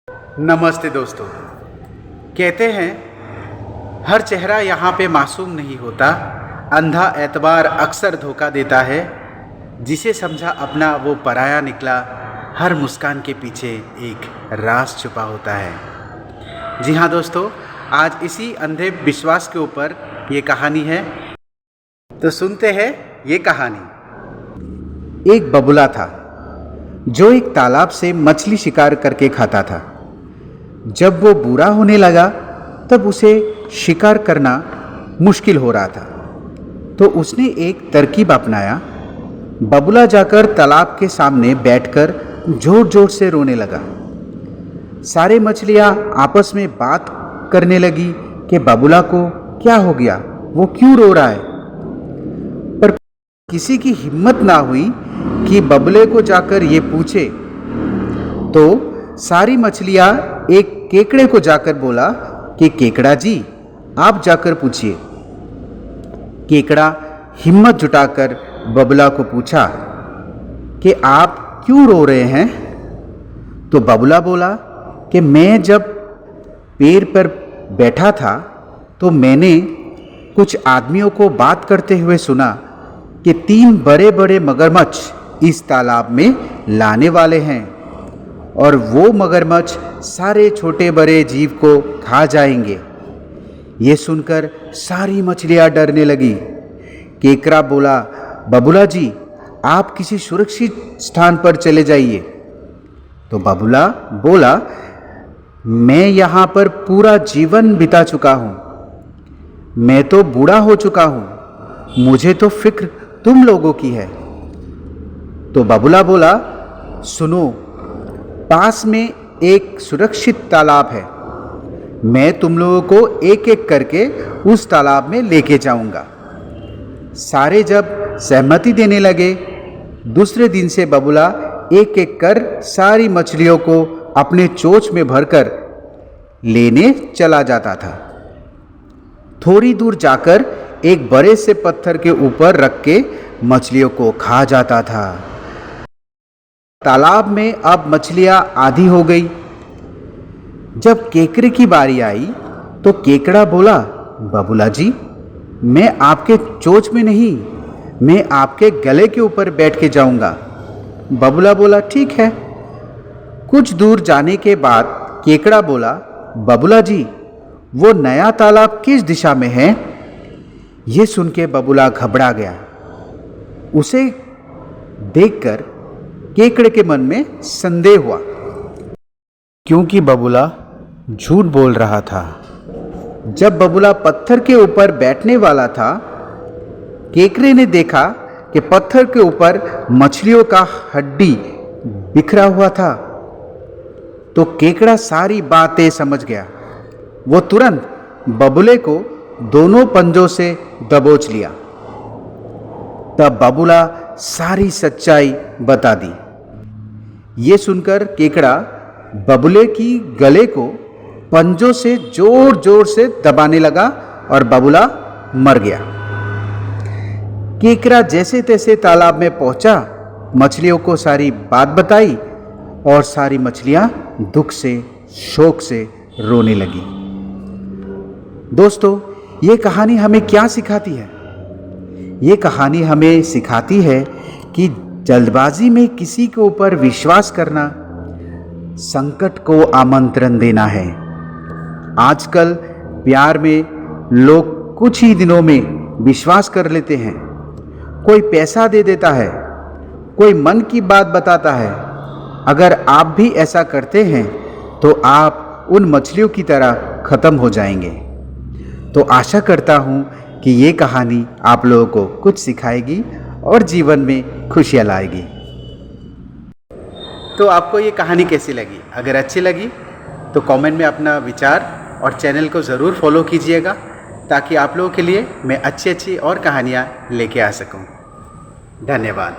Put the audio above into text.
नमस्ते दोस्तों। कहते हैं हर चेहरा यहाँ पे मासूम नहीं होता, अंधा एतबार अक्सर धोखा देता है, जिसे समझा अपना वो पराया निकला, हर मुस्कान के पीछे एक राज छुपा होता है। जी हाँ दोस्तों, आज इसी अंधे विश्वास के ऊपर ये कहानी है, तो सुनते हैं ये कहानी। एक बगुला था जो एक तालाब से मछली शिकार करके खाता था। जब वो बूढ़ा होने लगा तब उसे शिकार करना मुश्किल हो रहा था, तो उसने एक तरकीब अपनाया। बगुला जाकर तालाब के सामने बैठकर जोर जोर से रोने लगा। सारे मछलियां आपस में बात करने लगी कि बगुला को क्या हो गया, वो क्यों रो रहा है। पर किसी की हिम्मत ना हुई कि बगुले को जाकर ये पूछे। तो सारी मछलियां एक केकड़े को जाकर बोला कि केकड़ा जी, आप जाकर पूछिए। केकड़ा हिम्मत जुटाकर बगुला को पूछा कि आप क्यों रो रहे हैं। तो बगुला बोला कि मैं जब पेड़ पर बैठा था तो मैंने कुछ आदमियों को बात करते हुए सुना कि 3 बड़े बड़े मगरमच्छ इस तालाब में लाने वाले हैं और वो मगरमच्छ सारे छोटे बड़े जीव को खा जाएंगे। ये सुनकर सारी मछलियां डरने लगी। केकड़ा बोला, बगुला जी, आप किसी सुरक्षित स्थान पर चले जाइए। तो बगुला बोला, मैं यहाँ पर पूरा जीवन बिता चुका हूँ, मैं तो बूढ़ा हो चुका हूँ, मुझे तो फिक्र तुम लोगों की है। तो बगुला बोला, सुनो, पास में एक सुरक्षित तालाब है, मैं तुम लोगों को एक एक करके उस तालाब में लेके जाऊंगा। सारे जब सहमति देने लगे, दूसरे दिन से बगुला एक एक कर सारी मछलियों को अपने चोंच में भरकर लेने चला जाता था। थोड़ी दूर जाकर एक बड़े से पत्थर के ऊपर रख के मछलियों को खा जाता था। तालाब में अब मछलियां आधी हो गई। जब केकड़े की बारी आई तो केकड़ा बोला, बगुला जी, मैं आपके चोंच में नहीं, मैं आपके गले के ऊपर बैठ के जाऊंगा। बगुला बोला, ठीक है। कुछ दूर जाने के बाद केकड़ा बोला, बगुला जी, वो नया तालाब किस दिशा में है। ये सुन के बगुला घबरा गया। उसे देखकर केकड़े के मन में संदेह हुआ, क्योंकि बगुला झूठ बोल रहा था। जब बगुला पत्थर के ऊपर बैठने वाला था, केकड़े ने देखा कि पत्थर के ऊपर मछलियों का हड्डी बिखरा हुआ था। तो केकड़ा सारी बातें समझ गया। वो तुरंत बगुले को दोनों पंजों से दबोच लिया। तब बगुला सारी सच्चाई बता दी। ये सुनकर केकड़ा बगुले की गले को पंजों से जोर जोर से दबाने लगा और बगुला मर गया। केकड़ा जैसे तैसे तालाब में पहुंचा, मछलियों को सारी बात बताई और सारी मछलियां दुख से शोक से रोने लगी। दोस्तों, ये कहानी हमें क्या सिखाती है? ये कहानी हमें सिखाती है कि जल्दबाजी में किसी के ऊपर विश्वास करना संकट को आमंत्रण देना है। आजकल प्यार में लोग कुछ ही दिनों में विश्वास कर लेते हैं। कोई पैसा दे देता है, कोई मन की बात बताता है। अगर आप भी ऐसा करते हैं तो आप उन मछलियों की तरह खत्म हो जाएंगे। तो आशा करता हूँ कि ये कहानी आप लोगों को कुछ सिखाएगी और जीवन में खुशियाँ लाएगी। तो आपको ये कहानी कैसी लगी? अगर अच्छी लगी तो कमेंट में अपना विचार और चैनल को ज़रूर फॉलो कीजिएगा, ताकि आप लोगों के लिए मैं अच्छी और कहानियाँ लेके आ सकूँ। धन्यवाद।